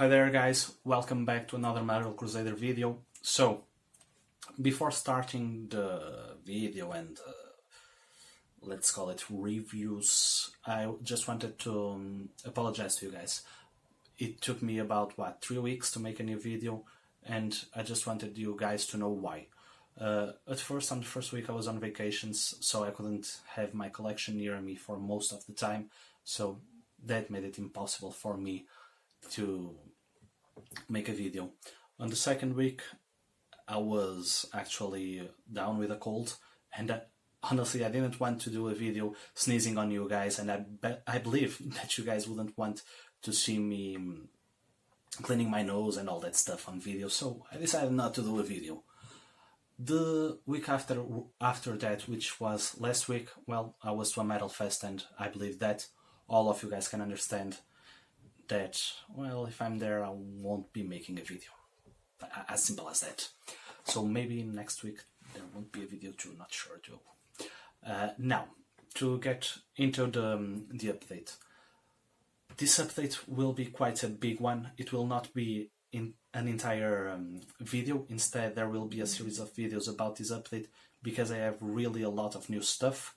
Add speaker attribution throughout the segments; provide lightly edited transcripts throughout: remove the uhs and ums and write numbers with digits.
Speaker 1: Hi there guys, welcome back to another Metal Crusader video. So, before starting the video and let's call it reviews, I just wanted to apologize to you guys. It took me about, 3 weeks to make a new video, and I just wanted you guys to know why. At first, on the first week I was on vacations, so I couldn't have my collection near me for most of the time, so that made it impossible for me to make a video. On the second week I was actually down with a cold, and honestly I didn't want to do a video sneezing on you guys, and I believe that you guys wouldn't want to see me cleaning my nose and all that stuff on video, so I decided not to do a video. The week after that, which was last week, well, I was to a metal fest, and I believe that all of you guys can understand that, well, if I'm there I won't be making a video. As simple as that. So maybe next week there won't be a video too, not sure too. Now, to get into the update. This update will be quite a big one. It will not be in an entire video. Instead, there will be a series of videos about this update, because I have really a lot of new stuff.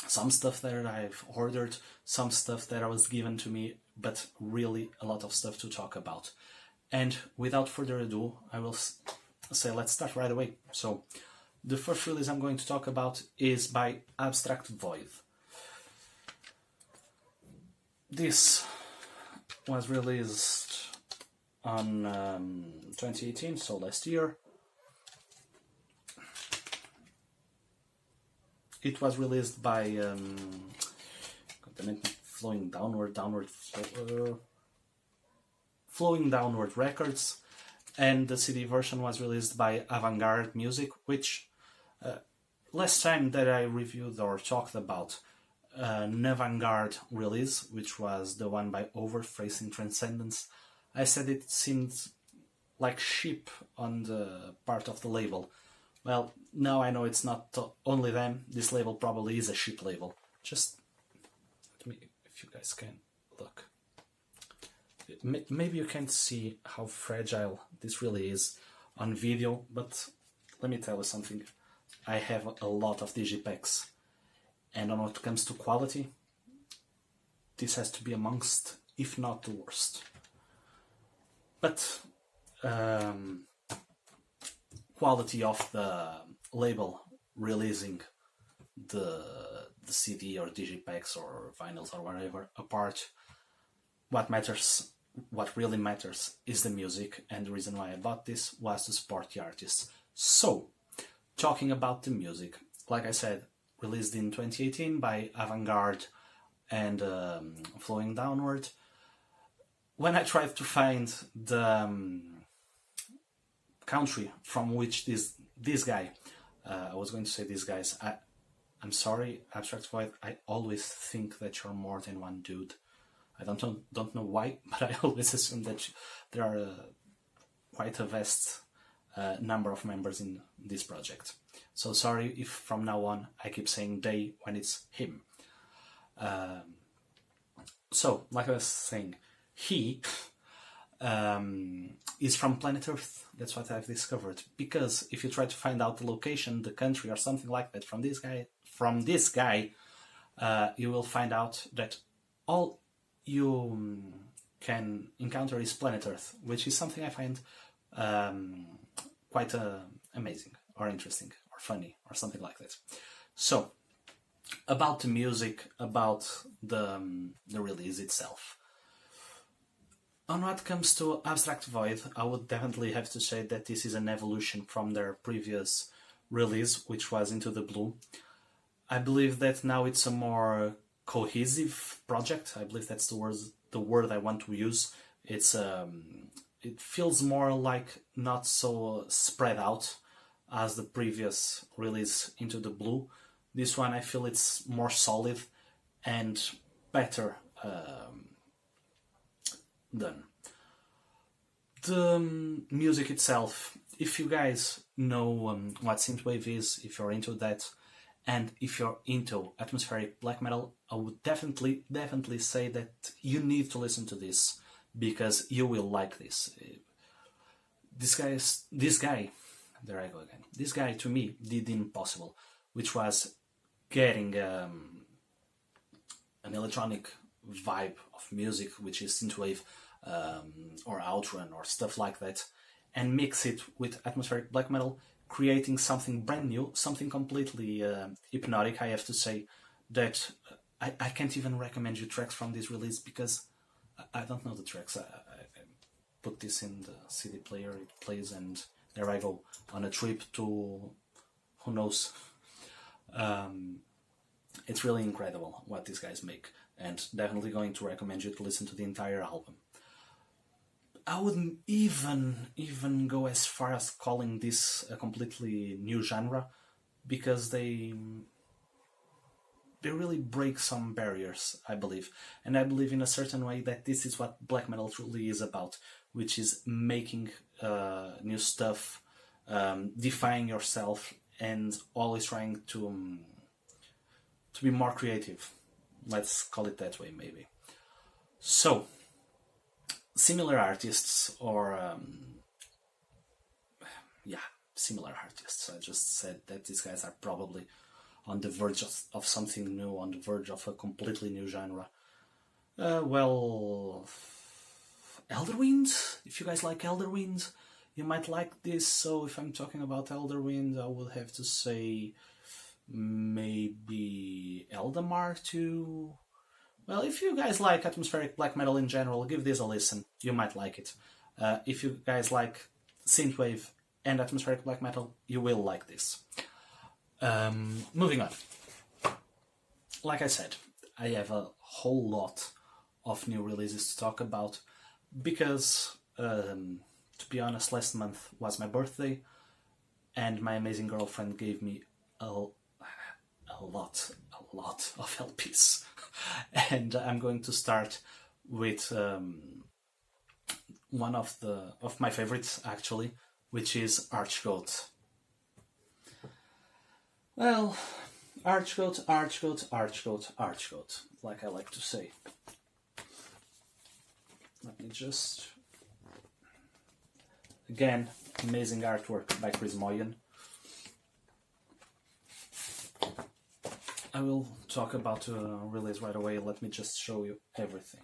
Speaker 1: Some stuff that I've ordered, some stuff that was given to me, but really a lot of stuff to talk about. And without further ado, I will say let's start right away. So, the first release I'm going to talk about is by Abstract Void. This was released on 2018, so last year. It was released by Flowing Downward Records, and the CD version was released by Avant-Garde Music, which last time that I reviewed or talked about an Avant-Garde release, which was the one by Overfacing Transcendence, I said it seemed like sheep on the part of the label. Well, now I know it's not only them. This label probably is a sheep label. Just let me, if you guys can look. Maybe you can't see how fragile this really is on video, but let me tell you something. I have a lot of digipacks, and when it comes to quality, this has to be amongst, if not the worst. But quality of the label releasing the CD or digipacks or vinyls or whatever apart, what really matters is the music, and the reason why I bought this was to support the artists. So, talking about the music, like I said, released in 2018 by Avant-Garde and Flowing Downward. When I tried to find the country from which this guy, I was going to say these guys, I'm sorry, Abstract Void, I always think that you're more than one dude. I don't know why, but I always assume that there are quite a vast number of members in this project. So sorry if from now on I keep saying they when it's him. So, like I was saying, he is from planet Earth. That's what I've discovered. Because if you try to find out the location, the country, or something like that from this guy, you will find out that all you can encounter is planet Earth, which is something I find quite amazing, or interesting, or funny, or something like that. So, about the music, about the release itself. On what comes to Abstract Void, I would definitely have to say that this is an evolution from their previous release, which was Into the Blue. I believe that now it's a more cohesive project. I believe that's the word I want to use. It feels more like not so spread out as the previous release Into the Blue. This one I feel it's more solid and better done. The music itself, if you guys know what synthwave is, if you're into that, and if you're into atmospheric black metal, I would definitely say that you need to listen to this. because you will like this. This guy, there I go again. This guy to me did the impossible, which was getting an electronic vibe of music, which is synthwave or outrun or stuff like that, and mix it with atmospheric black metal, creating something brand new, something completely hypnotic. I have to say that I can't even recommend you tracks from this release because I don't know the tracks. I put this in the CD player, it plays, and there I go on a trip to who knows. It's really incredible what these guys make, and definitely going to recommend you to listen to the entire album. I wouldn't even go as far as calling this a completely new genre, because they really break some barriers, I believe. And I believe in a certain way that this is what black metal truly is about, which is making new stuff, defying yourself, and always trying to be more creative. Let's call it that way, maybe. So, similar artists, or similar artists. I just said that these guys are probably on the verge of something new, on the verge of a completely new genre. Well, Elderwind. If you guys like Elderwind, you might like this. So if I'm talking about Elderwind, I would have to say maybe Eldamar too. Well, if you guys like atmospheric black metal in general, give this a listen. You might like it. If you guys like synthwave and atmospheric black metal, you will like this. Moving on. Like I said, I have a whole lot of new releases to talk about because, to be honest, last month was my birthday, and my amazing girlfriend gave me a lot of LPs. And I'm going to start with one of my favorites, actually, which is Archgoat. Well, Archgoat, like I like to say. Let me just... Again, amazing artwork by Chris Moyen. I will talk about the release right away. Let me just show you everything.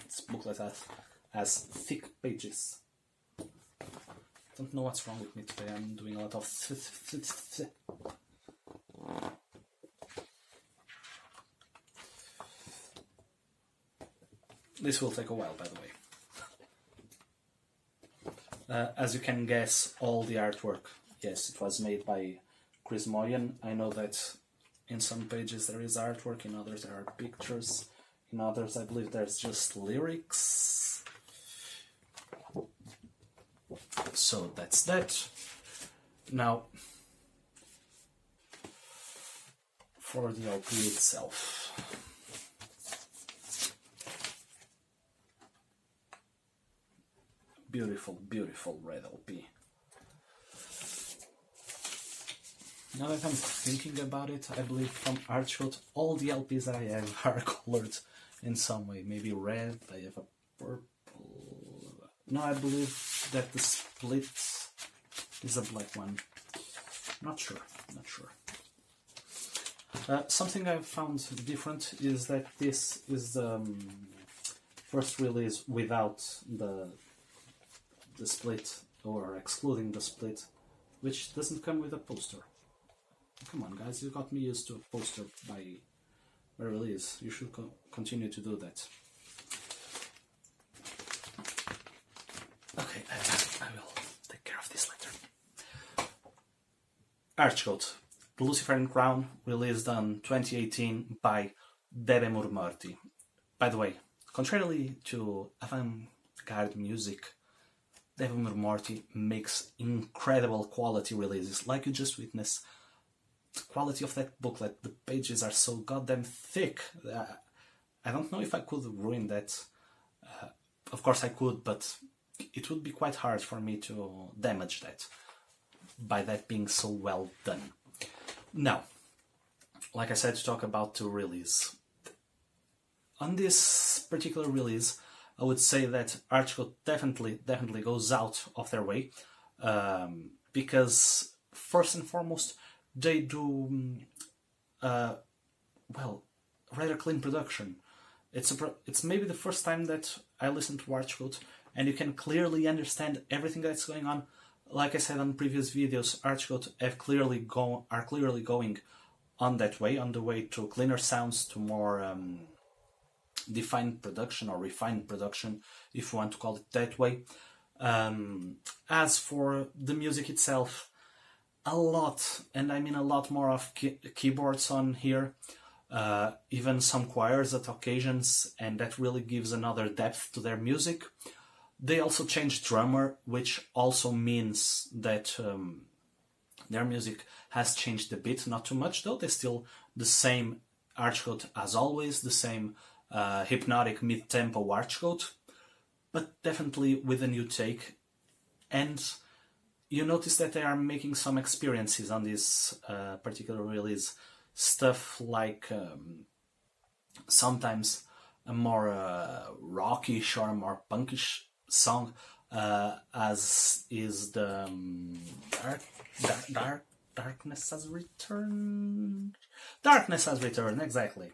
Speaker 1: This booklet has thick pages. Don't know what's wrong with me today. I'm doing a lot of... This will take a while, by the way. As you can guess, all the artwork, yes, it was made by Chris Moyen. I know that in some pages there is artwork, in others there are pictures, in others I believe there's just lyrics. So that's that. Now, for the LP itself. Beautiful, beautiful red LP. Now that I'm thinking about it, I believe from Archgoat, all the LPs that I have are colored in some way. Maybe red, I have a purple... No, I believe that the split is a black one. Not sure. Something I've found different is that this is the first release without the split, or excluding the split, which doesn't come with a poster. Come on, guys, you got me used to a poster by release. You should continue to do that. Okay, I will take care of this later. Archgoat, The Luciferian Crown, released on 2018 by Debemur Morty. By the way, contrarily to avant-garde music, Debemur Morty makes incredible quality releases, like you just witnessed. The quality of that booklet, the pages are so goddamn thick. I don't know if I could ruin that. Of course I could, but it would be quite hard for me to damage that by that being so well done. Now, like I said, to talk about the release. on this particular release, I would say that Archgoat definitely goes out of their way, because first and foremost they do well, rather clean production. It's maybe the first time that I listen to Archgoat and you can clearly understand everything that's going on. Like I said on previous videos, Archgoat are clearly going on that way, on the way to cleaner sounds, to more defined production or refined production, if you want to call it that way. As for the music itself, a lot, and I mean a lot more of keyboards on here, even some choirs at occasions, and that really gives another depth to their music. They also changed drummer, which also means that their music has changed a bit, not too much though. They're still the same Archgoat as always, the same hypnotic mid-tempo Archgoat, but definitely with a new take. And you notice that they are making some experiences on this particular release. Stuff like sometimes a more rockish or a more punkish song, as is the Darkness Has Returned. Darkness Has Returned, exactly.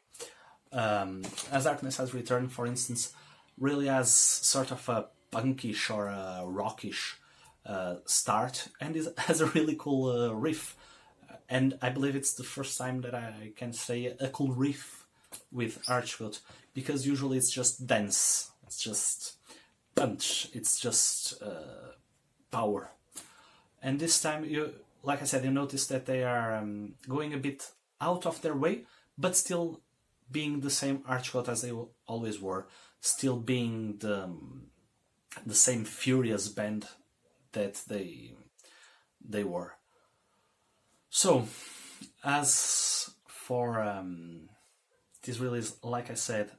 Speaker 1: As Darkness Has Returned, for instance, really has sort of a punkish or a rockish start, and has a really cool riff. And I believe it's the first time that I can say a cool riff with Archgoat, because usually it's just dense, it's just punch, it's just power. And this time, like I said, you notice that they are going a bit out of their way, but still being the same Archgoat as they always were, still being the same furious band that they were. So, as for this release, like I said,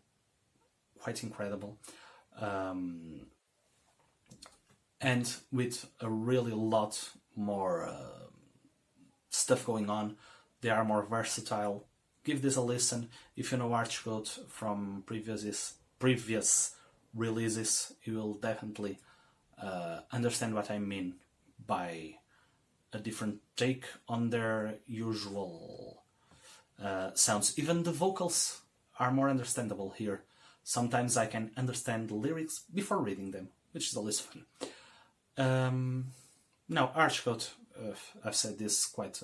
Speaker 1: quite incredible, and with a really lot more stuff going on. They are more versatile. Give this a listen. If you know Archgoat from previous releases, you will definitely understand what I mean by a different take on their usual sounds. Even the vocals are more understandable here. Sometimes I can understand the lyrics before reading them, which is always fun. Now, Archgoat, I've said this quite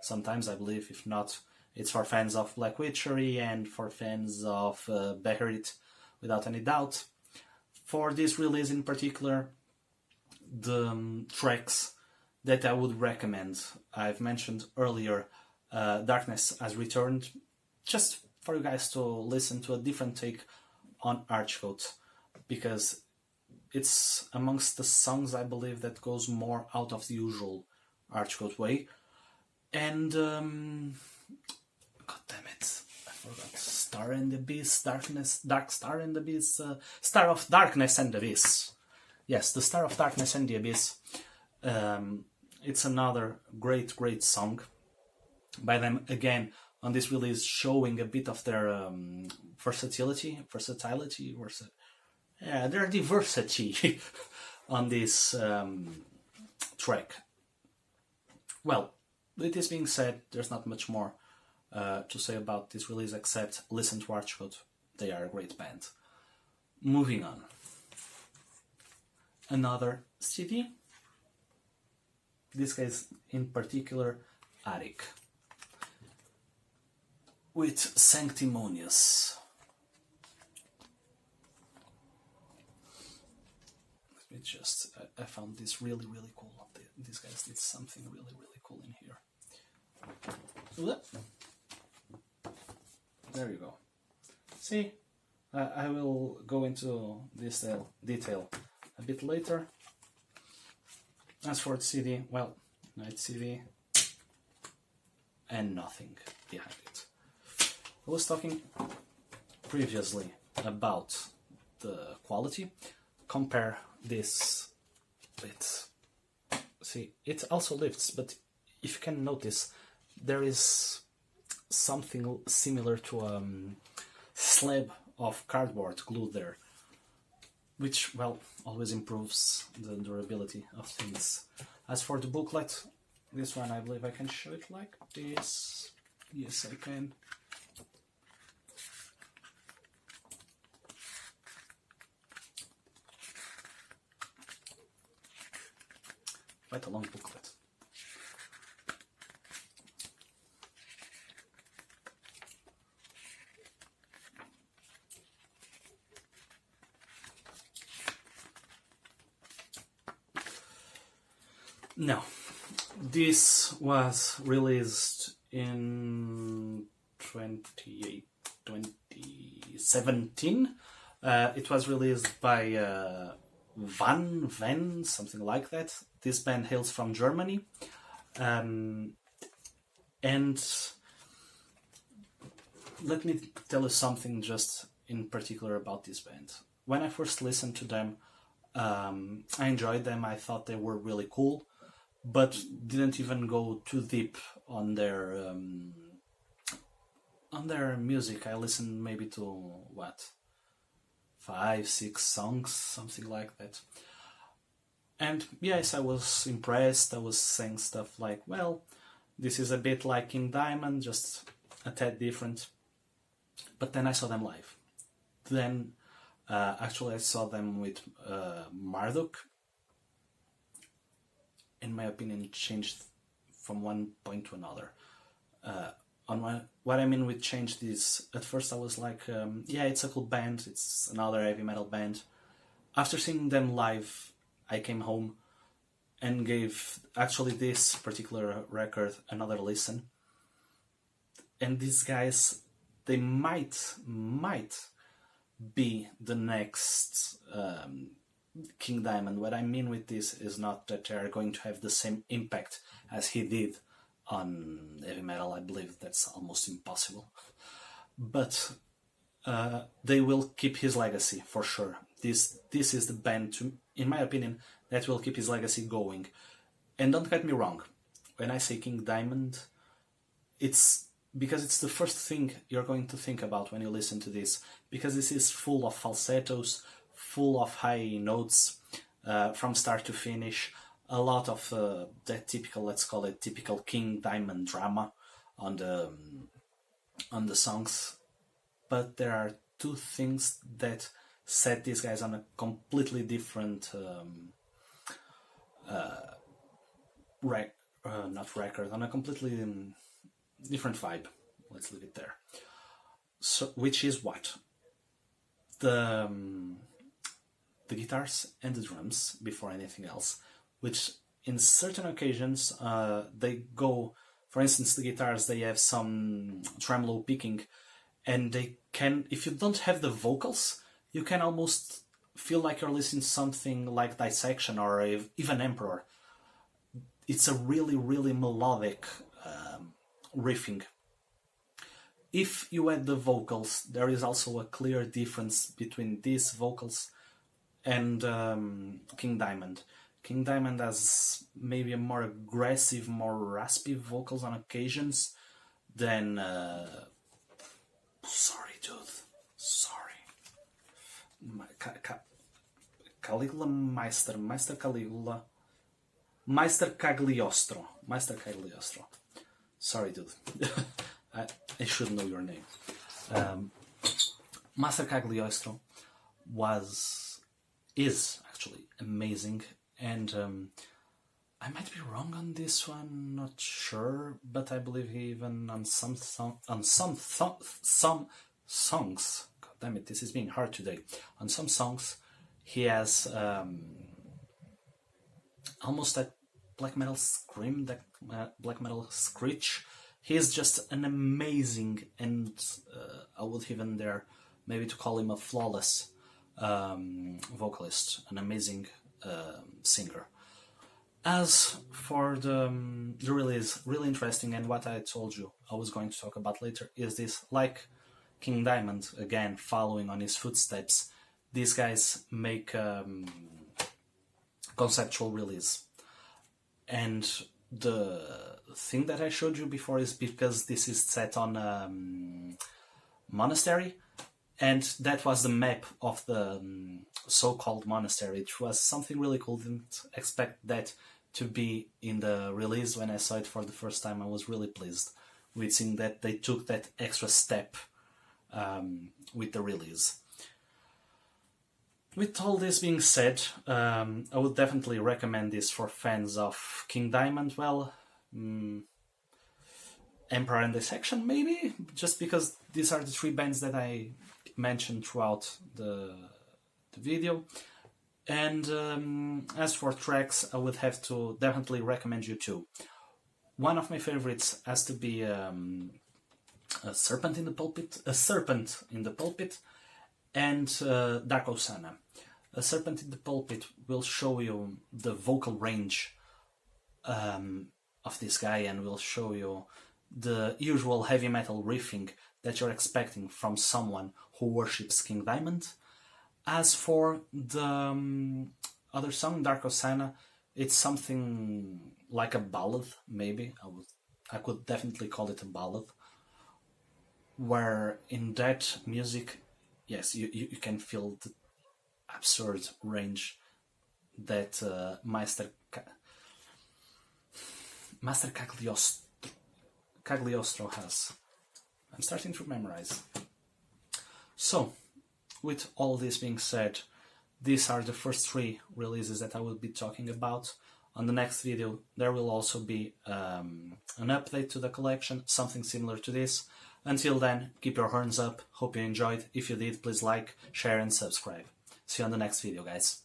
Speaker 1: sometimes, I believe. If not, it's for fans of Black Witchery and for fans of Beherit, without any doubt. For this release in particular, the tracks that I would recommend, I've mentioned earlier, Darkness Has Returned, just for you guys to listen to a different take on Archgoat, because it's amongst the songs, I believe, that goes more out of the usual Archgoat way. And God damn it, I forgot. Star and the Abyss, Dark Star and the Abyss, Star of Darkness and the Abyss. Yes, the Star of Darkness and the Abyss. It's another great song by them, again on this release, showing a bit of their their diversity on this track. Well, with this being said, there's not much more to say about this release except listen to Archgoat. They are a great band. Moving on. Another CD. This case in particular, Attic, with Sanctimonious. Let me just, I found this really cool. These guys did something really cool in here. There you go. See, I will go into this detail a bit later. As for the CD, well, night CD and nothing behind it. I was talking previously about the quality. Compare this with, see, it also lifts, but if you can notice, there is something similar to a slab of cardboard glued there, which, well, always improves the durability of things. As for the booklet, this one I believe I can show it like this. Yes, I can. Quite a long booklet. No, this was released in 2017. It was released by Van, something like that. This band hails from Germany. And let me tell you something just in particular about this band. When I first listened to them, I enjoyed them. I thought they were really cool, but didn't even go too deep on their music. I listened maybe to 5-6 songs, something like that. And yes, I was impressed. I was saying stuff like, well, this is a bit like King Diamond, just a tad different. But then I saw them live. Then actually I saw them with Marduk. In my opinion, it changed from one point to another. What I mean with changed is, at first I was like, yeah, it's a cool band, it's another heavy metal band. After seeing them live, I came home and gave actually this particular record another listen. And these guys, they might be the next King Diamond. What I mean with this is not that they are going to have the same impact as he did on heavy metal. I believe that's almost impossible. But they will keep his legacy for sure. This is the band, in my opinion, that will keep his legacy going. And don't get me wrong, when I say King Diamond, it's because it's the first thing you're going to think about when you listen to this, because this is full of falsettos, full of high notes, from start to finish, a lot of that typical, let's call it typical King Diamond drama on the songs. But there are two things that set these guys on a completely different on a completely different vibe. Let's leave it there. So, which is what? The guitars and the drums before anything else, which in certain occasions they go, for instance, the guitars, they have some tremolo picking, and they can, if you don't have the vocals, you can almost feel like you're listening to something like Dissection or even Emperor. It's a really, really melodic riffing. If you add the vocals, there is also a clear difference between these vocals and King Diamond. King Diamond has maybe a more aggressive, more raspy vocals on occasions than... sorry, dude. Sorry. Caligula Meister Caligula. Meister Cagliostro. Sorry, dude. I should know your name. Master Cagliostro is actually amazing, and I might be wrong on this one, not sure, but I believe he even on some songs. God damn it, this is being hard today. On some songs, he has almost that black metal scream, that black metal screech. He is just an amazing, and I would even dare maybe to call him a flawless vocalist, an amazing singer. As for the release, really interesting, and what I told you I was going to talk about later is this, like King Diamond, again, following on his footsteps, these guys make conceptual release. And the thing that I showed you before is because this is set on monastery, and that was the map of the so-called monastery. It was something really cool. Didn't expect that to be in the release. When I saw it for the first time, I was really pleased with seeing that they took that extra step with the release. With all this being said, I would definitely recommend this for fans of King Diamond. Well, Emperor and Dissection, maybe, just because these are the three bands that I mentioned throughout the video. And as for tracks, I would have to definitely recommend you two. One of my favorites has to be a Serpent in the Pulpit, and Dark Osana. A Serpent in the Pulpit will show you the vocal range of this guy, and will show you the usual heavy metal riffing that you're expecting from someone who worships King Diamond. As for the other song, Dark Osana, it's something like a ballad, maybe. I could definitely call it a ballad, where in that music, yes, you can feel the absurd range that Master Cagliostro has. I'm starting to memorize. So, with all this being said, these are the first three releases that I will be talking about. On the next video, there will also be an update to the collection, something similar to this. Until then, keep your horns up. Hope you enjoyed. If you did, please like, share and subscribe. See you on the next video, guys.